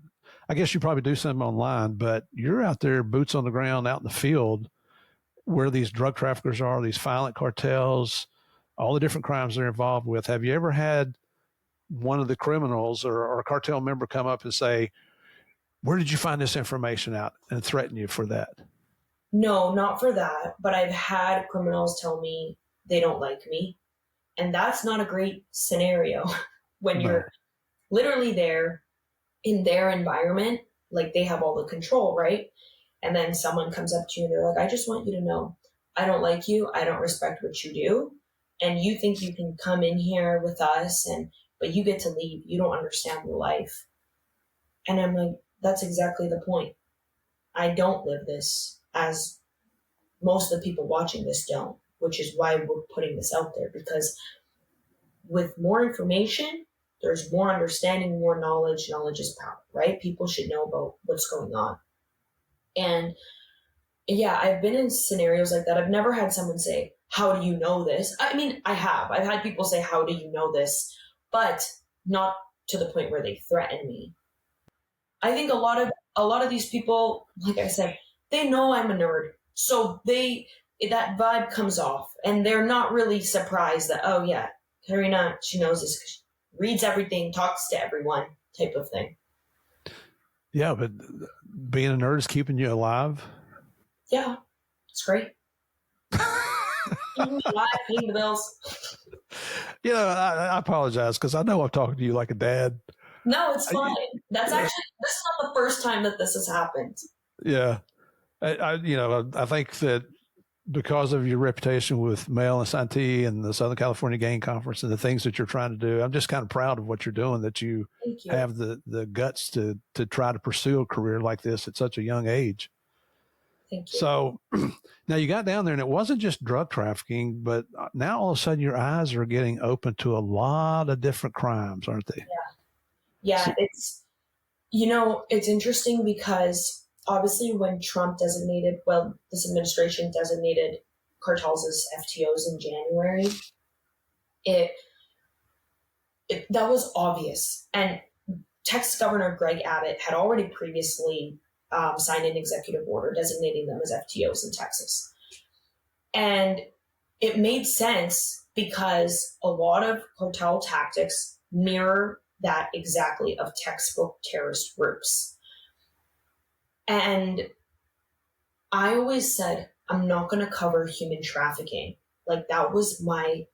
Speaker 2: I guess you probably do something online, but you're out there, boots on the ground, out in the field where these drug traffickers are, these violent cartels, all the different crimes they're involved with. Have you ever had one of the criminals or a cartel member come up and say, where did you find this information out, and threaten you for that?
Speaker 1: No, not for that. But I've had criminals tell me they don't like me. And that's not a great scenario when you're literally there in their environment, like they have all the control, right? And then someone comes up to you and they're like, I just want you to know, I don't like you. I don't respect what you do. And you think you can come in here with us, but you get to leave. You don't understand the life. And I'm like, that's exactly the point. I don't live this, as most of the people watching this don't, which is why we're putting this out there, because with more information, there's more understanding, more knowledge. Knowledge is power, right? People should know about what's going on. And yeah, I've been in scenarios like that. I've never had someone say, how do you know this? I mean, I have. I've had people say, how do you know this? But not to the point where they threaten me. I think a lot of these people, like I said, they know I'm a nerd. So that vibe comes off, and they're not really surprised that, oh yeah, Katarina, she knows this, she reads everything, talks to everyone, type of thing.
Speaker 2: Yeah, but being a nerd is keeping you alive.
Speaker 1: Yeah, it's great. Keeping me alive, paying the bills.
Speaker 2: I apologize because I know I'm talking to you like a dad.
Speaker 1: No, it's fine. This is not the first time that this has happened.
Speaker 2: Yeah. I think that because of your reputation with Male and Santee and the Southern California Gang Conference and the things that you're trying to do, I'm just kind of proud of what you're doing, that you have the guts to try to pursue a career like this at such a young age.
Speaker 1: Thank you.
Speaker 2: So now you got down there, and it wasn't just drug trafficking, but now all of a sudden your eyes are getting open to a lot of different crimes, aren't they?
Speaker 1: Yeah. It's interesting because obviously when this administration designated cartels as FTOs in January, that was obvious. And Texas Governor Greg Abbott had already previously signed an executive order designating them as FTOs in Texas. And it made sense because a lot of cartel tactics mirror that exactly of textbook terrorist groups. And I always said, I'm not going to cover human trafficking. Like, that was my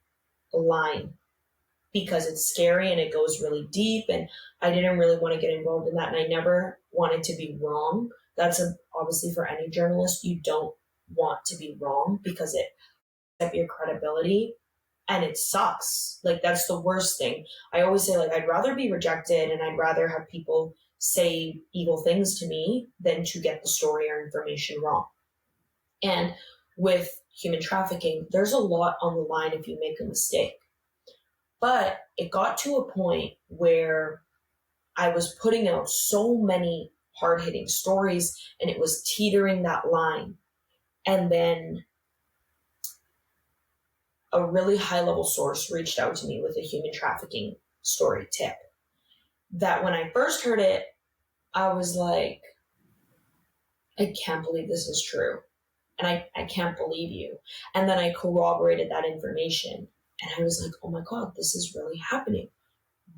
Speaker 1: line, because it's scary and it goes really deep, and I didn't really want to get involved in that, and I never wanted to be wrong. That's obviously for any journalist, you don't want to be wrong because it up your credibility, and it sucks. Like, that's the worst thing. I always say, like, I'd rather be rejected and I'd rather have people say evil things to me than to get the story or information wrong. And with human trafficking, there's a lot on the line if you make a mistake. But it got to a point where I was putting out so many hard-hitting stories, and it was teetering that line. And then a really high-level source reached out to me with a human trafficking story tip that when I first heard it, I was like, I can't believe this is true. And I can't believe you. And then I corroborated that information. And I was like, oh my God, this is really happening.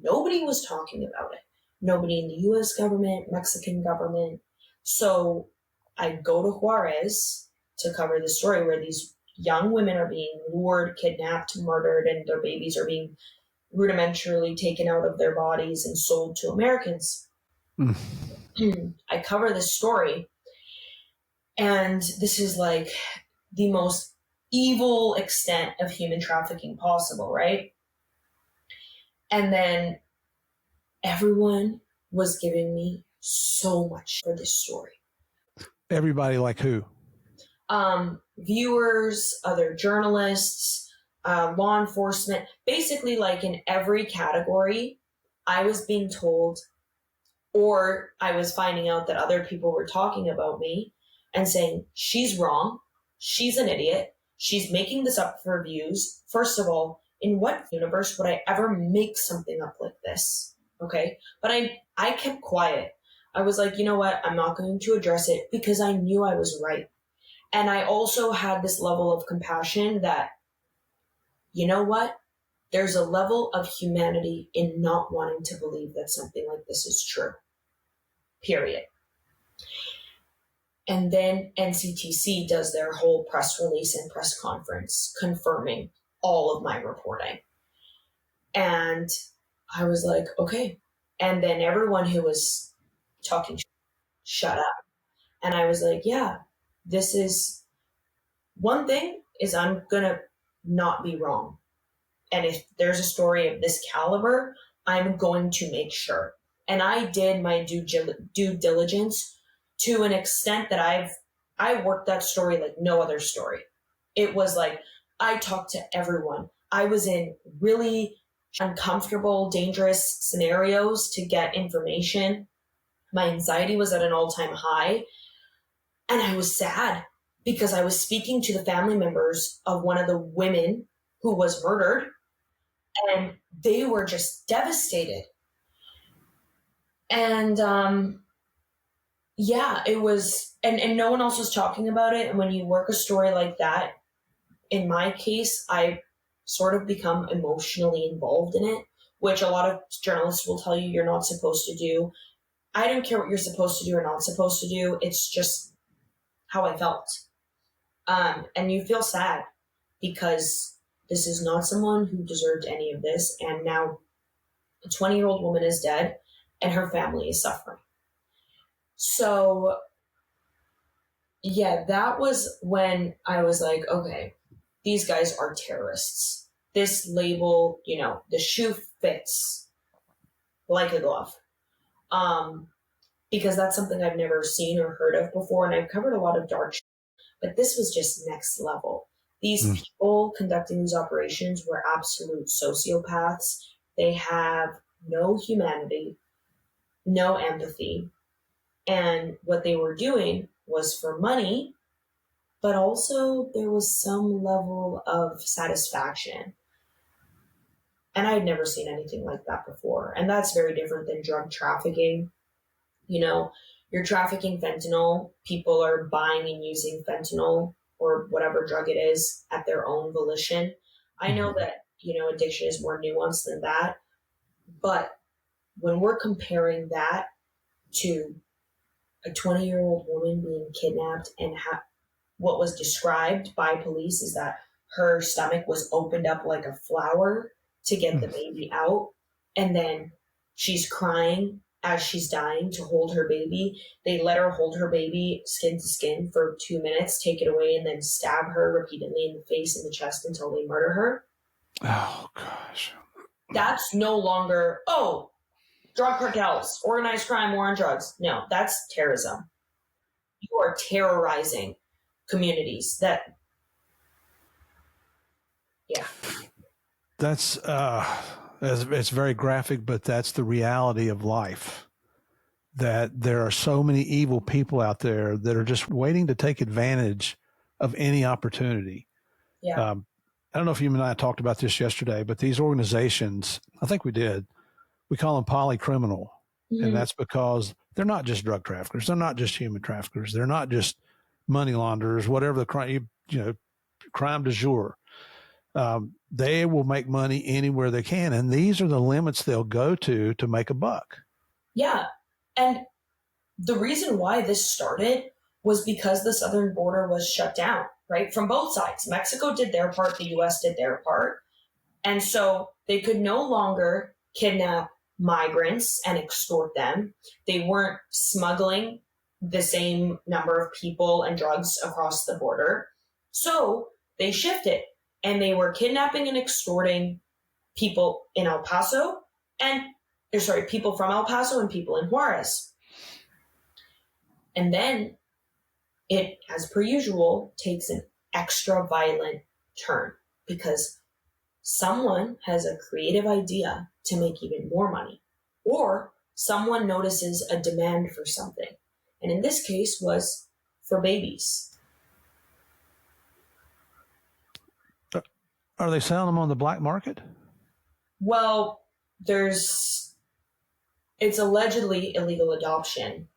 Speaker 1: Nobody was talking about it. Nobody in the US government, Mexican government. So I go to Juarez to cover the story where these young women are being lured, kidnapped, murdered, and their babies are being rudimentarily taken out of their bodies and sold to Americans. I cover this story. And this is like the most evil extent of human trafficking possible, right? And then everyone was giving me so much for this story.
Speaker 2: Everybody, like who?
Speaker 1: Viewers, other journalists, law enforcement, basically, like, in every category, I was being told, or I was finding out that other people were talking about me and saying, she's wrong, she's an idiot, she's making this up for views. First of all, in what universe would I ever make something up like this? Okay. But I kept quiet. I was like, you know what? I'm not going to address it because I knew I was right. And I also had this level of compassion that, you know what? There's a level of humanity in not wanting to believe that something like this is true. Period. And then NCTC does their whole press release and press conference confirming all of my reporting. And I was like, okay. And then everyone who was talking shut up. And I was like, yeah, this is one thing is I'm going to not be wrong. And if there's a story of this caliber, I'm going to make sure. And I did my due diligence to an extent that I worked that story like no other story. It was like, I talked to everyone. I was in really uncomfortable, dangerous scenarios to get information. My anxiety was at an all-time high. And I was sad because I was speaking to the family members of one of the women who was murdered, and they were just devastated. And yeah, it was, and no one else was talking about it. And when you work a story like that, in my case, I sort of become emotionally involved in it, which a lot of journalists will tell you you're not supposed to do. I don't care what you're supposed to do or not supposed to do. It's just how I felt. And you feel sad because this is not someone who deserved any of this. And now a 20-year-old woman is dead and her family is suffering. So yeah, that was when I was like, okay, these guys are terrorists. This label, you know, the shoe fits like a glove. Because that's something I've never seen or heard of before. And I've covered a lot of dark shit, but this was just next level. These people conducting these operations were absolute sociopaths. They have no humanity, no empathy. And what they were doing was for money, but also there was some level of satisfaction. And I had never seen anything like that before. And that's very different than drug trafficking. You know, you're trafficking fentanyl. People are buying and using fentanyl or whatever drug it is at their own volition. I know that, addiction is more nuanced than that. But when we're comparing that to a 20-year-old woman being kidnapped and what was described by police is that her stomach was opened up like a flower to get the baby out. And then she's crying as she's dying to hold her baby. They let her hold her baby skin to skin for 2 minutes, take it away, and then stab her repeatedly in the face and the chest until they murder her.
Speaker 2: Oh, gosh.
Speaker 1: That's no longer, drug cartels, organized crime, war on drugs. No, that's terrorism. You are terrorizing communities
Speaker 2: That's it's very graphic, but that's the reality of life. That there are so many evil people out there that are just waiting to take advantage of any opportunity.
Speaker 1: Yeah.
Speaker 2: I don't know if you and I talked about this yesterday, but these organizations, I think we did, we call them polycriminal. Mm-hmm. And that's because they're not just drug traffickers. They're not just human traffickers. They're not just money launderers, whatever the crime, crime du jour. They will make money anywhere they can. And these are the limits they'll go to make a buck.
Speaker 1: Yeah. And the reason why this started was because the southern border was shut down, right? From both sides. Mexico did their part. The U.S. did their part. And so they could no longer kidnap migrants and extort them. They weren't smuggling the same number of people and drugs across the border. So they shifted and they were kidnapping and extorting people in El Paso people from El Paso and people in Juarez. And then it, as per usual, takes an extra violent turn because someone has a creative idea to make even more money, or someone notices a demand for something. And in this case was for babies.
Speaker 2: Are they selling them on the black market?
Speaker 1: Well, it's allegedly illegal adoption.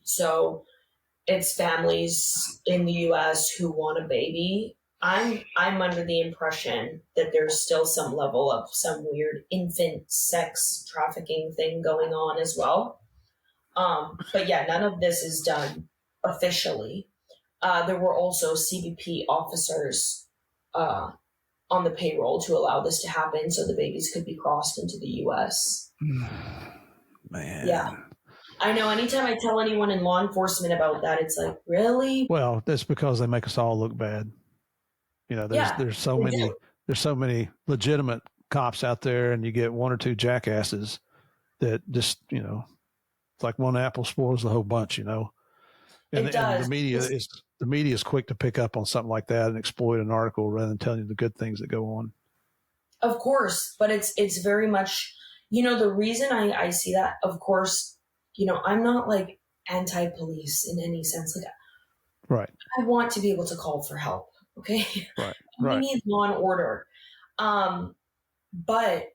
Speaker 1: So it's families in the U.S. who want a baby. I'm under the impression that there's still some level of some weird infant sex trafficking thing going on as well. But yeah, none of this is done officially. There were also CBP officers on the payroll to allow this to happen so the babies could be crossed into the U.S.
Speaker 2: Man.
Speaker 1: Yeah. I know anytime I tell anyone in law enforcement about that, it's like, really?
Speaker 2: Well, that's because they make us all look bad. There's so many legitimate cops out there, and you get one or two jackasses that just, it's like one apple spoils the whole bunch, And the media is quick to pick up on something like that and exploit an article rather than telling you the good things that go on.
Speaker 1: Of course, but it's very much, the reason I see that, of course, I'm not like anti-police in any sense. Like,
Speaker 2: right.
Speaker 1: I want to be able to call for help. Okay.
Speaker 2: Right.
Speaker 1: We need law and order. But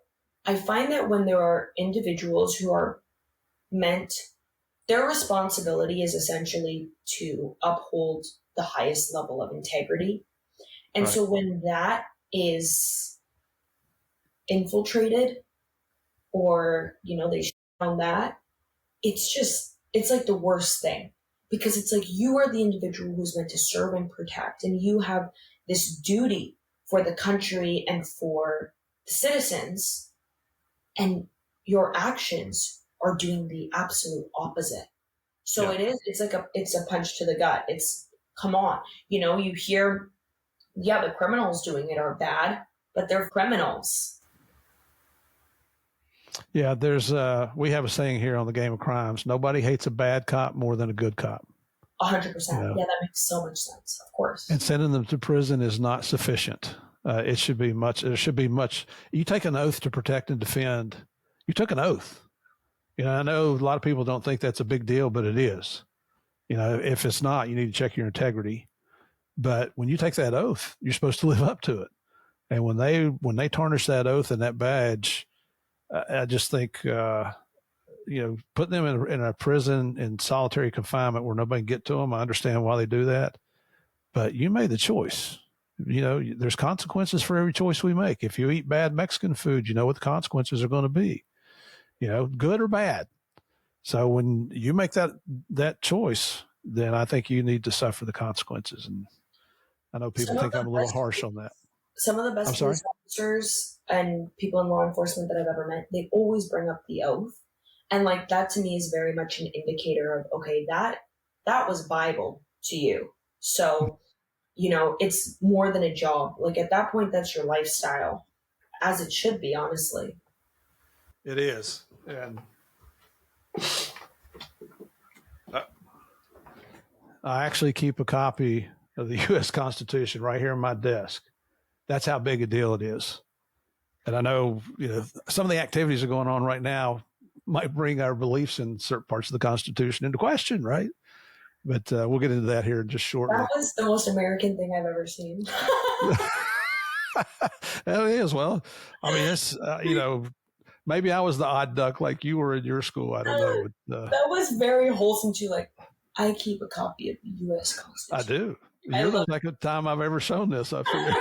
Speaker 1: I find that when there are individuals who are their responsibility is essentially to uphold the highest level of integrity. And so when that is infiltrated or, they shut down that, it's like the worst thing because it's like you are the individual who's meant to serve and protect, and you have this duty for the country and for the citizens, and your actions are doing the absolute opposite. So it's a punch to the gut. It's, come on, you hear, the criminals doing it are bad, but they're criminals.
Speaker 2: Yeah, we have a saying here on the Game of Crimes: nobody hates a bad cop more than a good cop.
Speaker 1: 100%. Yeah, that makes so much sense. Of course.
Speaker 2: And sending them to prison is not sufficient. It should be much. You take an oath to protect and defend. You took an oath. I know a lot of people don't think that's a big deal, but it is. If it's not, you need to check your integrity. But when you take that oath, you're supposed to live up to it. And when they tarnish that oath and that badge, I just think, putting them in a prison in solitary confinement where nobody can get to them, I understand why they do that. But you made the choice. There's consequences for every choice we make. If you eat bad Mexican food, you know what the consequences are going to be, good or bad. So when you make that choice, then I think you need to suffer the consequences. And I know people think I'm a little harsh on that.
Speaker 1: Some of the best police officers and people in law enforcement that I've ever met, they always bring up the oath. And like that to me is very much an indicator of, okay, that was Bible to you. So, it's more than a job. Like at that point, that's your lifestyle, as it should be, honestly.
Speaker 2: It is. And I actually keep a copy of the U.S. Constitution right here on my desk. That's how big a deal it is. And I know, some of the activities that are going on right now might bring our beliefs in certain parts of the Constitution into question, right? But we'll get into that here in just shortly.
Speaker 1: That was the most American thing I've ever seen.
Speaker 2: It is. Well, I mean, it's, maybe I was the odd duck like you were in your school. I don't know. But,
Speaker 1: that was very wholesome too. Like, I keep a copy of the U.S. Constitution.
Speaker 2: I do. You're the second time I've ever shown this, I figure.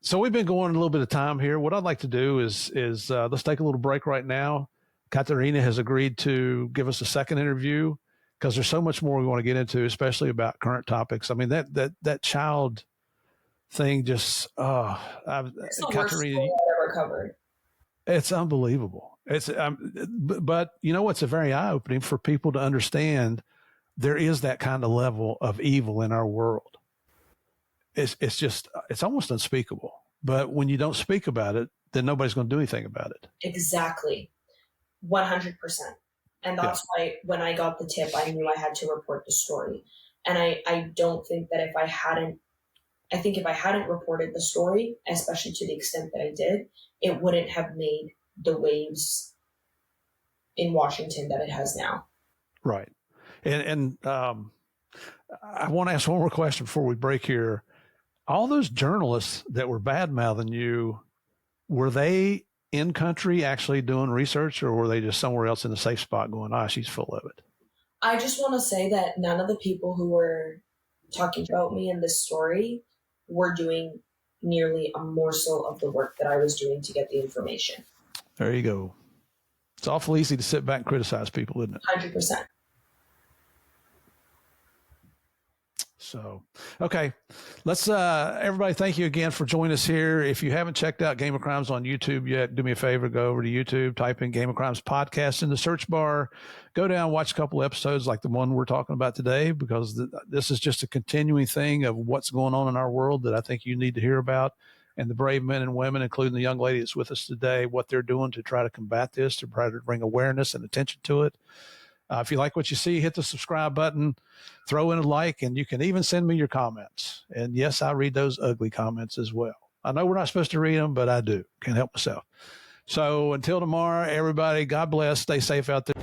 Speaker 2: So we've been going a little bit of time here. What I'd like to do is let's take a little break right now. Katarina has agreed to give us a second interview because there's so much more we want to get into, especially about current topics. I mean, that child thing just,
Speaker 1: it's the worst story I've ever covered.
Speaker 2: It's unbelievable. But it's a very eye-opening for people to understand there is that kind of level of evil in our world. It's almost unspeakable. But when you don't speak about it, then nobody's going to do anything about it.
Speaker 1: Exactly. 100%. And that's why when I got the tip, I knew I had to report the story. And I don't think that if I hadn't reported the story, especially to the extent that I did, it wouldn't have made the waves in Washington that it has now.
Speaker 2: Right. And I want to ask one more question before we break here. All those journalists that were bad-mouthing you, were they in country actually doing research, or were they just somewhere else in a safe spot going, she's full of it?
Speaker 1: I just want to say that none of the people who were talking about me in this story were doing nearly a morsel of the work that I was doing to get the information.
Speaker 2: There you go. It's awful easy to sit back and criticize people, isn't it?
Speaker 1: 100%.
Speaker 2: So, okay, let's, everybody, thank you again for joining us here. If you haven't checked out Game of Crimes on YouTube yet, do me a favor, go over to YouTube, type in Game of Crimes podcast in the search bar, go down, watch a couple episodes like the one we're talking about today, because this is just a continuing thing of what's going on in our world that I think you need to hear about. And the brave men and women, including the young lady that's with us today, what they're doing to try to combat this, to try to bring awareness and attention to it. If you like what you see, hit the subscribe button, throw in a like, and you can even send me your comments. And yes, I read those ugly comments as well. I know we're not supposed to read them, but I do. Can't help myself. So until tomorrow, everybody, God bless. Stay safe out there.